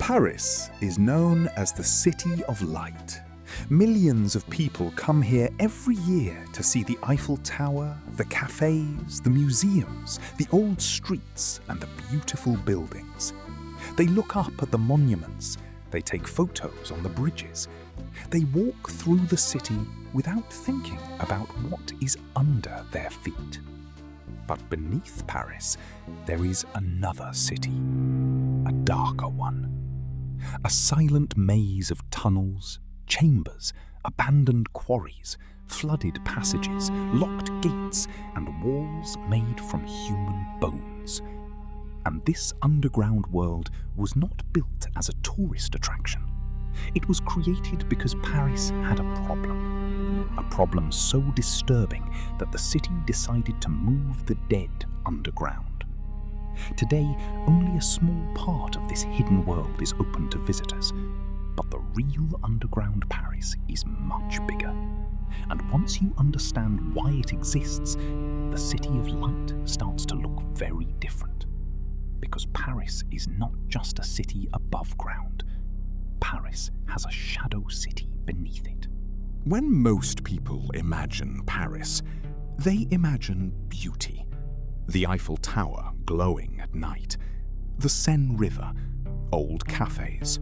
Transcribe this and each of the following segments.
Paris is known as the City of Light. Millions of people come here every year to see the Eiffel Tower, the cafes, the museums, the old streets, and the beautiful buildings. They look up at the monuments, they take photos on the bridges. They walk through the city without thinking about what is under their feet. But beneath Paris, there is another city, a darker one. A silent maze of tunnels, chambers, abandoned quarries, flooded passages, locked gates, and walls made from human bones. And this underground world was not built as a tourist attraction. It was created because Paris had a problem so disturbing that the city decided to move the dead underground. Today, only a small part of this hidden world is open to visitors, but the real underground Paris is much bigger. And once you understand why it exists, the City of Light starts to look very different. Because Paris is not just a city above ground. Paris has a shadow city beneath it. When most people imagine Paris, they imagine beauty. The Eiffel Tower glowing at night, the Seine River, old cafes,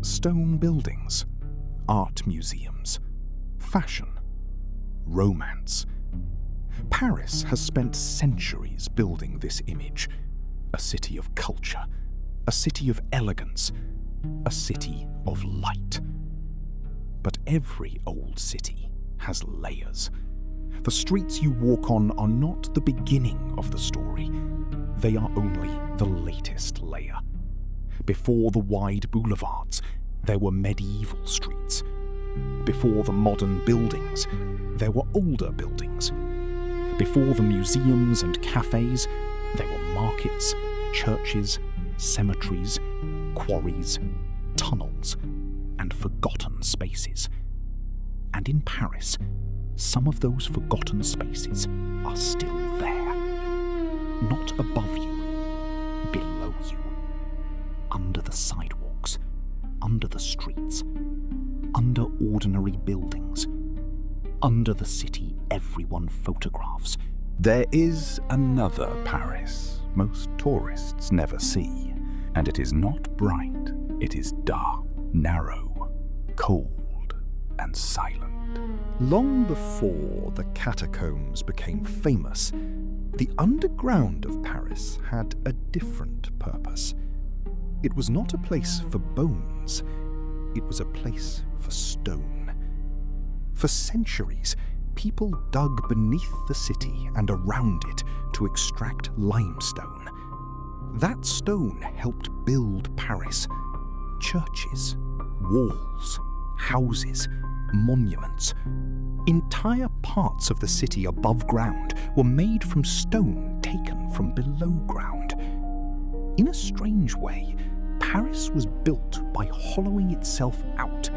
stone buildings, art museums, fashion, romance. Paris has spent centuries building this image, a city of culture, a city of elegance, a city of light. But every old city has layers. The streets you walk on are not the beginning of the story. They are only the latest layer. Before the wide boulevards, there were medieval streets. Before the modern buildings, there were older buildings. Before the museums and cafes, there were markets, churches, cemeteries, quarries, tunnels, and forgotten spaces. And in Paris, some of those forgotten spaces are still there. Not above you, below you. Under the sidewalks, under the streets, under ordinary buildings, under the city everyone photographs. There is another Paris most tourists never see, and it is not bright, it is dark, narrow, cold, and silent. Long before the catacombs became famous, the underground of Paris had a different purpose. It was not a place for bones, it was a place for stone. For centuries, people dug beneath the city and around it to extract limestone. That stone helped build Paris. Churches, walls, houses, monuments. Entire parts of the city above ground were made from stone taken from below ground. In a strange way, Paris was built by hollowing itself out.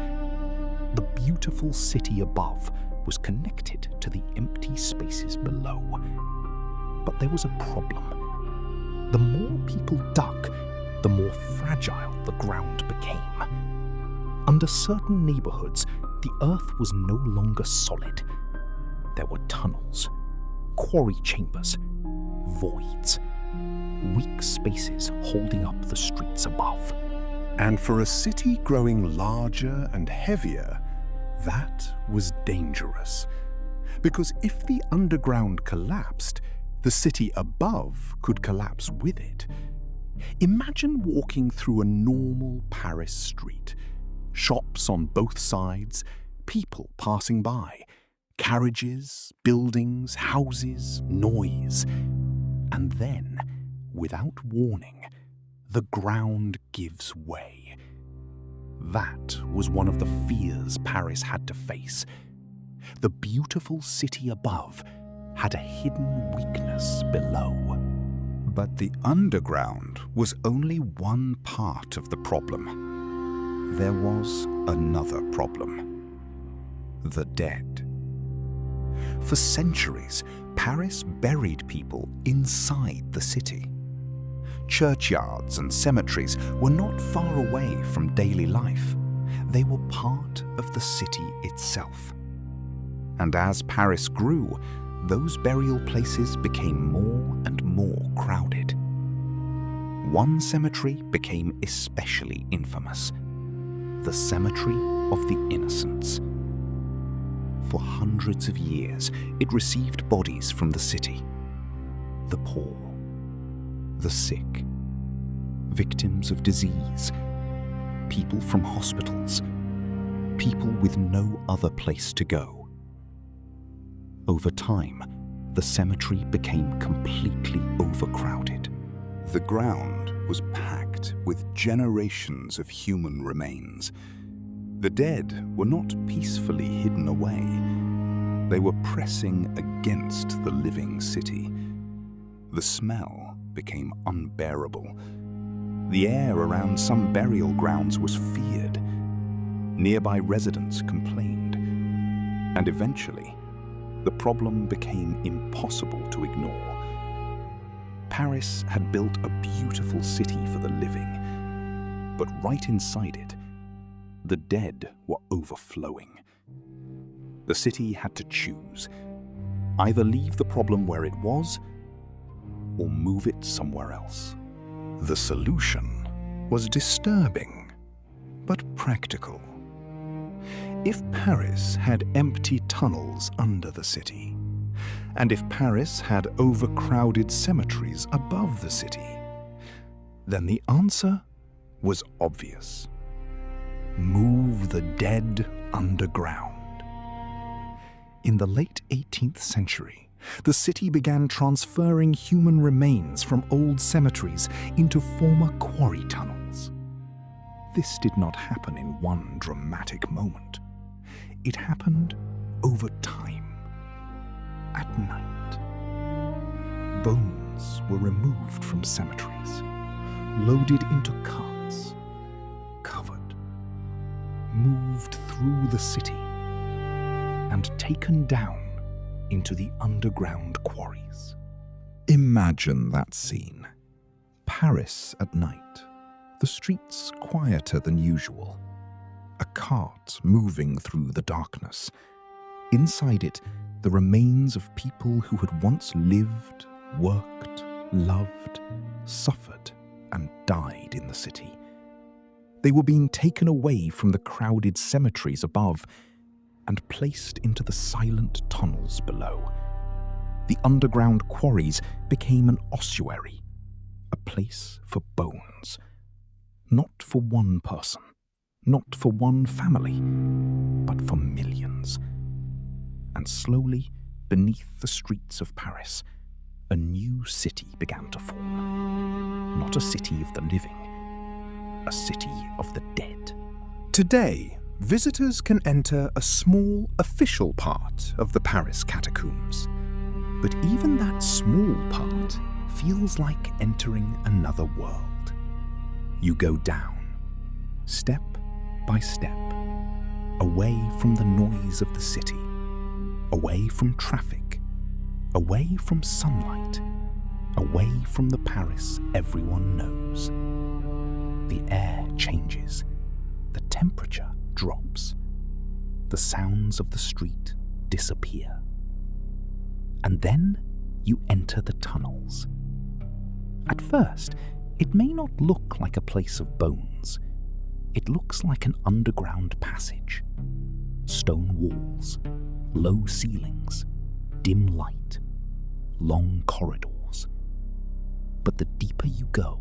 The beautiful city above was connected to the empty spaces below. But there was a problem. The more people dug, the more fragile the ground became. Under certain neighborhoods, the earth was no longer solid. There were tunnels, quarry chambers, voids, weak spaces holding up the streets above. And for a city growing larger and heavier, that was dangerous. Because if the underground collapsed, the city above could collapse with it. Imagine walking through a normal Paris street. Shops on both sides, people passing by, carriages, buildings, houses, noise. And then, without warning, the ground gives way. That was one of the fears Paris had to face. The beautiful city above had a hidden weakness below. But the underground was only one part of the problem. There was another problem. The dead. For centuries, Paris buried people inside the city. churchyards and cemeteries were not far away from daily life. They were part of the city itself. And as Paris grew, those burial places became more and more crowded. One cemetery became especially infamous: the Cemetery of the Innocents. For hundreds of years, it received bodies from the city: the poor, the sick, victims of disease, people from hospitals, people with no other place to go. Over time, the cemetery became completely overcrowded. The ground was packed with generations of human remains. The dead were not peacefully hidden away. They were pressing against the living city. The smell became unbearable. The air around some burial grounds was feared. Nearby residents complained. And eventually, the problem became impossible to ignore. Paris had built a beautiful city for the living, but right inside it, the dead were overflowing. The city had to choose: either leave the problem where it was, or move it somewhere else. The solution was disturbing, but practical. If Paris had empty tunnels under the city, and if Paris had overcrowded cemeteries above the city, then the answer was obvious: move the dead underground. In the late 18th century, the city began transferring human remains from old cemeteries into former quarry tunnels. This did not happen in one dramatic moment. It happened over time. At night, bones were removed from cemeteries, loaded into carts, covered, moved through the city, and taken down into the underground quarries. Imagine that scene. Paris at night, the streets quieter than usual, a cart moving through the darkness. Inside it, the remains of people who had once lived, worked, loved, suffered, and died in the city. They were being taken away from the crowded cemeteries above and placed into the silent tunnels below. The underground quarries became an ossuary, a place for bones. Not for one person, not for one family, but for millions. And slowly, beneath the streets of Paris, a new city began to form. Not a city of the living, a city of the dead. Today, visitors can enter a small official part of the Paris Catacombs. But even that small part feels like entering another world. You go down, step by step, away from the noise of the city, away from traffic, away from sunlight, away from the Paris everyone knows. The air changes, the temperature drops, the sounds of the street disappear. And then you enter the tunnels. At first, it may not look like a place of bones. It looks like an underground passage. Stone walls, low ceilings, dim light, long corridors. But the deeper you go,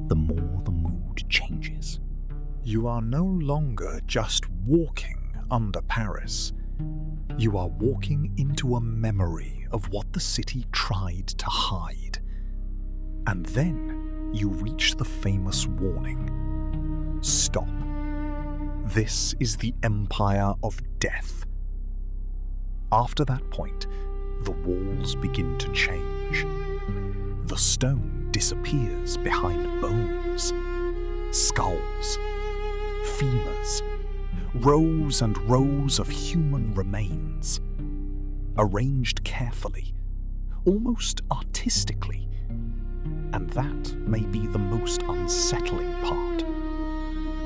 the more the mood changes. You are no longer just walking under Paris. You are walking into a memory of what the city tried to hide. And then you reach the famous warning: stop. This is the Empire of Death. After that point, the walls begin to change. The stone disappears behind bones, skulls, femurs, rows and rows of human remains, arranged carefully, almost artistically. And that may be the most unsettling part.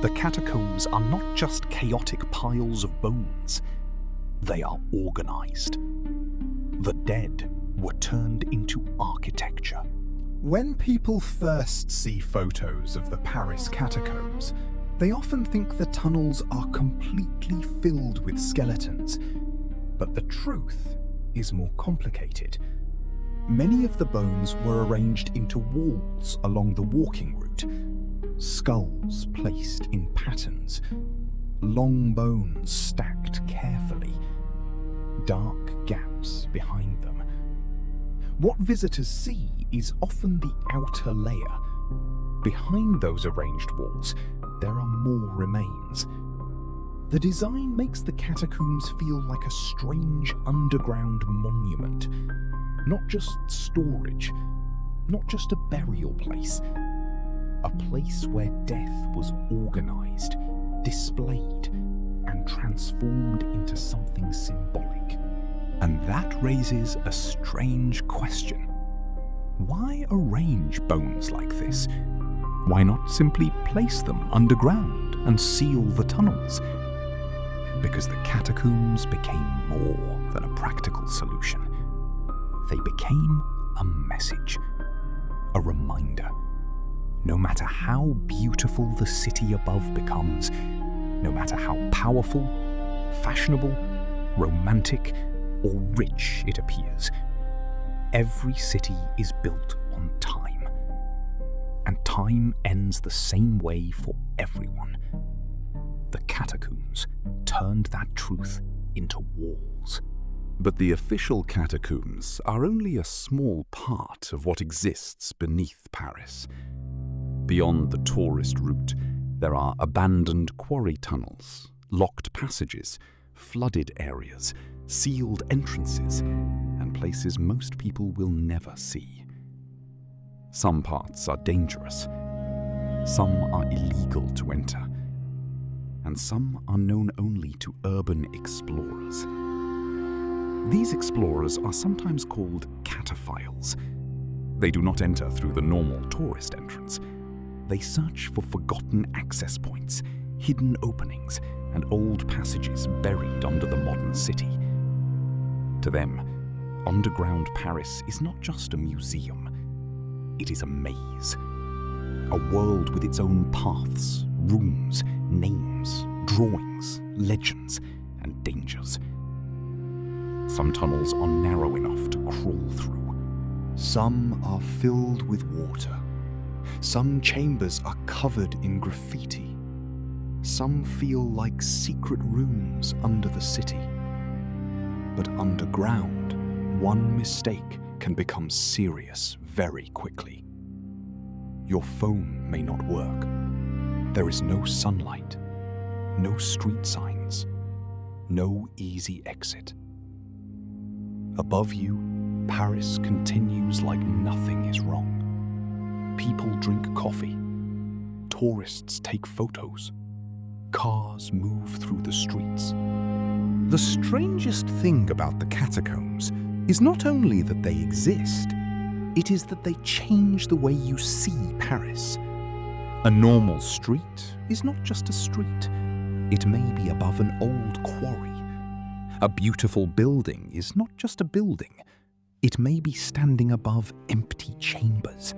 The catacombs are not just chaotic piles of bones. They are organized. The dead were turned into architecture. When people first see photos of the Paris Catacombs, they often think the tunnels are completely filled with skeletons. But the truth is more complicated. Many of the bones were arranged into walls along the walking route, skulls placed in patterns, long bones stacked carefully, dark gaps behind them. What visitors see is often the outer layer. Behind those arranged walls, there are more remains. The design makes the catacombs feel like a strange underground monument. Not just storage, not just a burial place. A place where death was organized, displayed, and transformed into something symbolic. And that raises a strange question. Why arrange bones like this? Why not simply place them underground and seal the tunnels? Because the catacombs became more than a practical solution. They became a message, a reminder. No matter how beautiful the city above becomes, no matter how powerful, fashionable, romantic, or rich it appears, every city is built on time. And time ends the same way for everyone. The catacombs turned that truth into walls. But the official catacombs are only a small part of what exists beneath Paris. Beyond the tourist route, there are abandoned quarry tunnels, locked passages, flooded areas, sealed entrances, and places most people will never see. Some parts are dangerous, some are illegal to enter, and some are known only to urban explorers. These explorers are sometimes called cataphiles. They do not enter through the normal tourist entrance. They search for forgotten access points, hidden openings, and old passages buried under the modern city. To them, underground Paris is not just a museum. It is a maze. A world with its own paths, rooms, names, drawings, legends, and dangers. Some tunnels are narrow enough to crawl through. Some are filled with water. Some chambers are covered in graffiti. Some feel like secret rooms under the city. But underground, one mistake can become serious very quickly. Your phone may not work. There is no sunlight, no street signs, no easy exit. Above you, Paris continues like nothing is wrong. People drink coffee. Tourists take photos. Cars move through the streets. The strangest thing about the catacombs is not only that they exist, it is that they change the way you see Paris. A normal street is not just a street. It may be above an old quarry. A beautiful building is not just a building. It may be standing above empty chambers.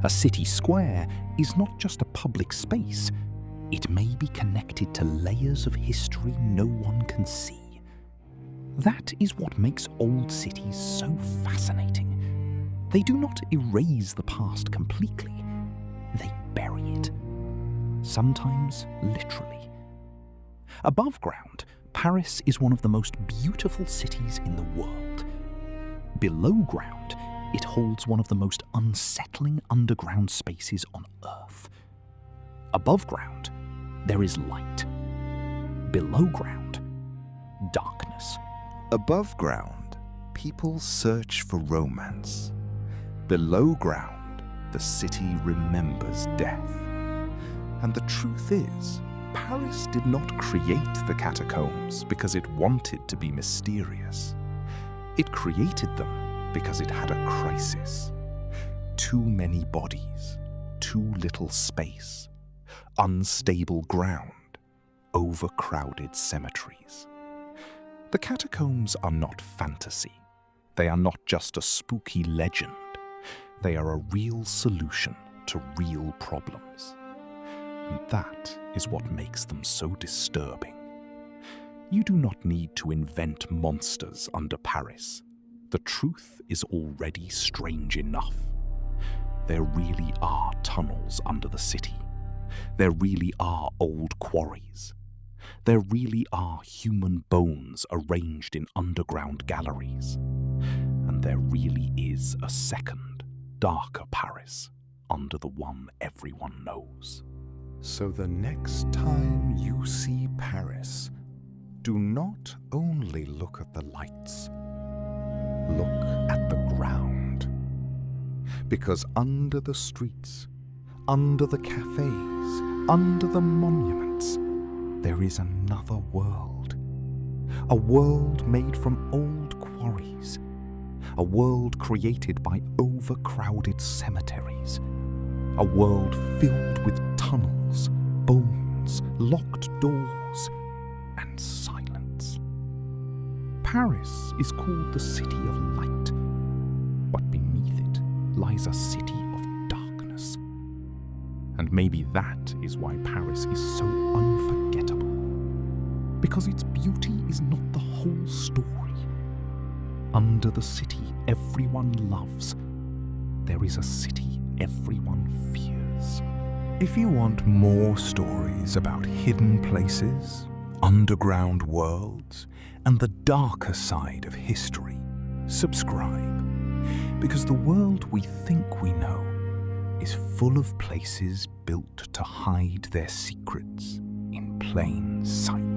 A city square is not just a public space. It may be connected to layers of history no one can see. That is what makes old cities so fascinating. They do not erase the past completely. They bury it. Sometimes literally. Above ground, Paris is one of the most beautiful cities in the world. Below ground, it holds one of the most unsettling underground spaces on Earth. Above ground, there is light. Below ground, darkness. Above ground, people search for romance. Below ground, the city remembers death. And the truth is, Paris did not create the catacombs because it wanted to be mysterious. It created them because it had a crisis. too many bodies, too little space, unstable ground, overcrowded cemeteries. The catacombs are not fantasy. They are not just a spooky legend. They are a real solution to real problems. And that is what makes them so disturbing. You do not need to invent monsters under Paris. The truth is already strange enough. There really are tunnels under the city. There really are old quarries. There really are human bones arranged in underground galleries. And there really is a second, darker Paris under the one everyone knows. So the next time you see Paris, do not only look at the lights, look at the ground. Because under the streets, under the cafes, under the monuments, there is another world. A world made from old quarries. A world created by overcrowded cemeteries. A world filled with tunnels, bones, locked doors, and silence. Paris is called the City of Light, but beneath it lies a city of darkness. And maybe that is why Paris is so unforgettable. Because its beauty is not the whole story. Under the city everyone loves, there is a city everyone fears. If you want more stories about hidden places, underground worlds, and the darker side of history, subscribe. Because the world we think we know is full of places built to hide their secrets in plain sight.